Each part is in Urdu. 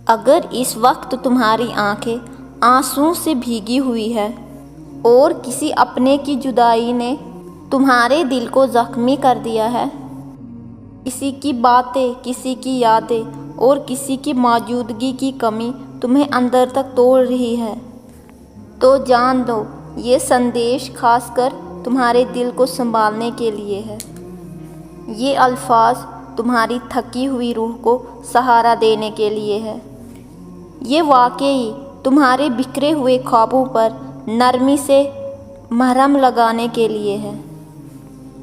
اگر اس وقت تمہاری آنکھیں آنسوں سے بھیگی ہوئی ہے اور کسی اپنے کی جدائی نے تمہارے دل کو زخمی کر دیا ہے، کسی کی باتیں، کسی کی یادیں اور کسی کی موجودگی کی کمی تمہیں اندر تک توڑ رہی ہے، تو جان لو یہ سندیش خاص کر تمہارے دل کو سنبھالنے کے لیے ہے۔ یہ الفاظ تمہاری تھکی ہوئی روح کو سہارا دینے کے لیے ہے۔ یہ واقعی تمہارے بکھرے ہوئے خوابوں پر نرمی سے مرہم لگانے کے لیے ہے۔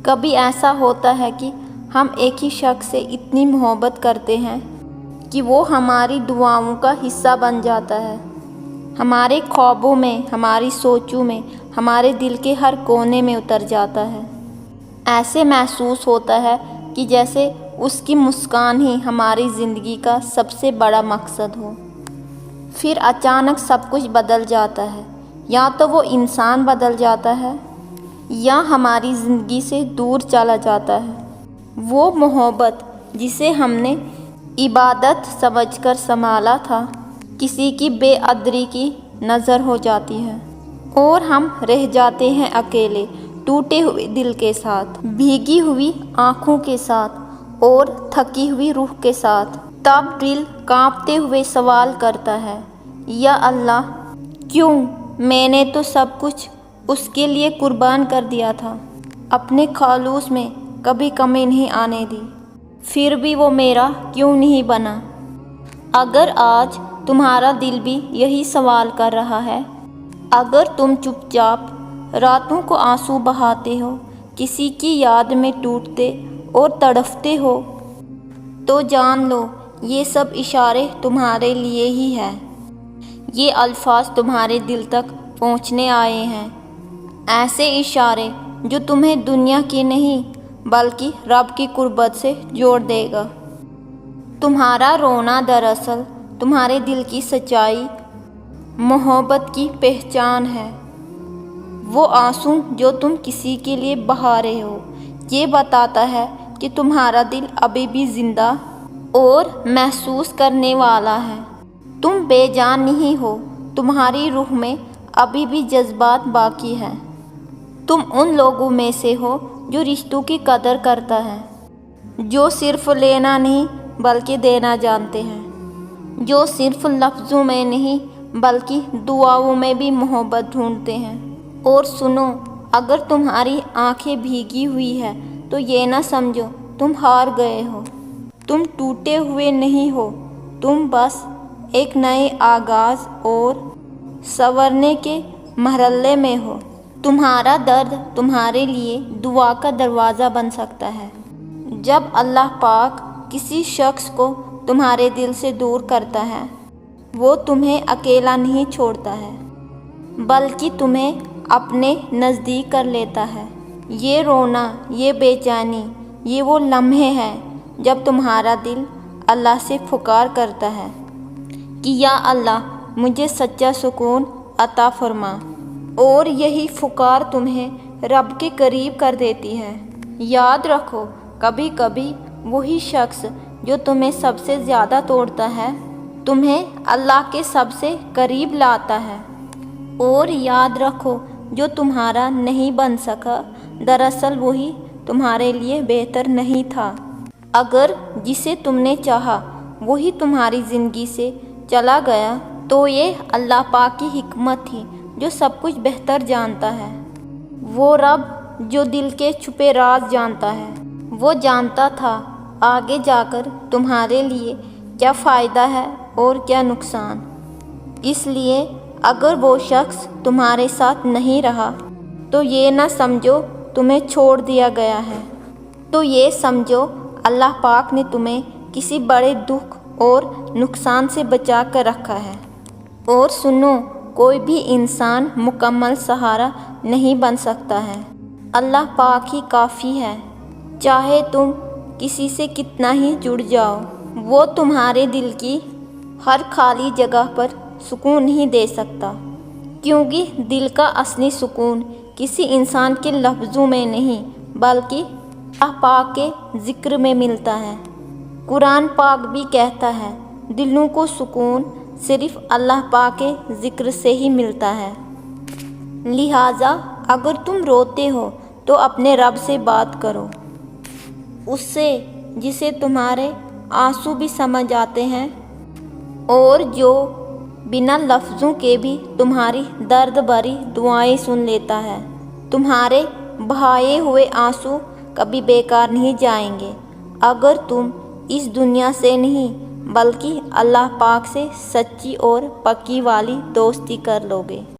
کبھی ایسا ہوتا ہے کہ ہم ایک ہی شخص سے اتنی محبت کرتے ہیں کہ وہ ہماری دعاؤں کا حصہ بن جاتا ہے، ہمارے خوابوں میں، ہماری سوچوں میں، ہمارے دل کے ہر کونے میں اتر جاتا ہے۔ ایسے محسوس ہوتا ہے کہ جیسے اس کی مسکان ہی ہماری زندگی کا سب سے بڑا مقصد ہو۔ پھر اچانک سب کچھ بدل جاتا ہے، یا تو وہ انسان بدل جاتا ہے یا ہماری زندگی سے دور چلا جاتا ہے۔ وہ محبت جسے ہم نے عبادت سمجھ کر سنبھالا تھا، کسی کی بے قدری کی نظر ہو جاتی ہے اور ہم رہ جاتے ہیں اکیلے، ٹوٹے ہوئے دل کے ساتھ، بھیگی ہوئی آنکھوں کے ساتھ اور تھکی ہوئی روح کے ساتھ۔ تب دل کانپتے ہوئے سوال کرتا ہے، یا اللہ، کیوں؟ میں نے تو سب کچھ اس کے لیے قربان کر دیا تھا، اپنے خلوص میں کبھی کمی نہیں آنے دی، پھر بھی وہ میرا کیوں نہیں بنا؟ اگر آج تمہارا دل بھی یہی سوال کر رہا ہے، اگر تم چپ چاپ راتوں کو آنسو بہاتے ہو، کسی کی یاد میں ٹوٹتے اور تڑپتے ہو، تو جان لو یہ سب اشارے تمہارے لیے ہی ہیں۔ یہ الفاظ تمہارے دل تک پہنچنے آئے ہیں، ایسے اشارے جو تمہیں دنیا کی نہیں بلکہ رب کی قربت سے جوڑ دے گا۔ تمہارا رونا دراصل تمہارے دل کی سچائی، محبت کی پہچان ہے۔ وہ آنسو جو تم کسی کے لیے بہا رہے ہو، یہ بتاتا ہے کہ تمہارا دل ابھی بھی زندہ اور محسوس کرنے والا ہے۔ تم بے جان نہیں ہو، تمہاری روح میں ابھی بھی جذبات باقی ہیں۔ تم ان لوگوں میں سے ہو جو رشتوں کی قدر کرتا ہے، جو صرف لینا نہیں بلکہ دینا جانتے ہیں، جو صرف لفظوں میں نہیں بلکہ دعاؤں میں بھی محبت ڈھونڈتے ہیں۔ اور سنو، اگر تمہاری آنکھیں بھیگی ہوئی ہے تو یہ نہ سمجھو تم ہار گئے ہو، تم ٹوٹے ہوئے نہیں ہو، تم بس ایک نئے آغاز اور سنورنے کے مرحلے میں ہو۔ تمہارا درد تمہارے لیے دعا کا دروازہ بن سکتا ہے۔ جب اللہ پاک کسی شخص کو تمہارے دل سے دور کرتا ہے، وہ تمہیں اکیلا نہیں چھوڑتا ہے بلکہ تمہیں اپنے نزدیک کر لیتا ہے۔ یہ رونا، یہ بے چینی، یہ وہ لمحے ہیں جب تمہارا دل اللہ سے پکار کرتا ہے کہ یا اللہ، مجھے سچا سکون عطا فرما، اور یہی پکار تمہیں رب کے قریب کر دیتی ہے۔ یاد رکھو، کبھی کبھی وہی شخص جو تمہیں سب سے زیادہ توڑتا ہے، تمہیں اللہ کے سب سے قریب لاتا ہے۔ اور یاد رکھو، جو تمہارا نہیں بن سکا، دراصل وہی تمہارے لیے بہتر نہیں تھا۔ اگر جسے تم نے چاہا وہی تمہاری زندگی سے چلا گیا، تو یہ اللہ پاک کی حکمت تھی جو سب کچھ بہتر جانتا ہے۔ وہ رب جو دل کے چھپے راز جانتا ہے، وہ جانتا تھا آگے جا کر تمہارے لیے کیا فائدہ ہے اور کیا نقصان۔ اس لیے اگر وہ شخص تمہارے ساتھ نہیں رہا تو یہ نہ سمجھو تمہیں چھوڑ دیا گیا ہے، تو یہ سمجھو اللہ پاک نے تمہیں کسی بڑے دکھ اور نقصان سے بچا کر رکھا ہے۔ اور سنو، کوئی بھی انسان مکمل سہارا نہیں بن سکتا ہے، اللہ پاک ہی کافی ہے۔ چاہے تم کسی سے کتنا ہی جڑ جاؤ، وہ تمہارے دل کی ہر خالی جگہ پر سکون نہیں دے سکتا، کیونکہ دل کا اصلی سکون کسی انسان کے لفظوں میں نہیں بلکہ اللہ پاک کے ذکر میں ملتا ہے۔ قرآن پاک بھی کہتا ہے، دلوں کو سکون صرف اللہ پاک کے ذکر سے ہی ملتا ہے۔ لہٰذا اگر تم روتے ہو تو اپنے رب سے بات کرو، اس سے جسے تمہارے آنسو بھی سمجھ آتے ہیں اور جو بنا لفظوں کے بھی تمہاری درد بھری دعائیں سن لیتا ہے۔ تمہارے بہائے ہوئے آنسو کبھی بیکار نہیں جائیں گے اگر تم اس دنیا سے نہیں بلکہ اللہ پاک سے سچی اور پکی والی دوستی کر لو گے۔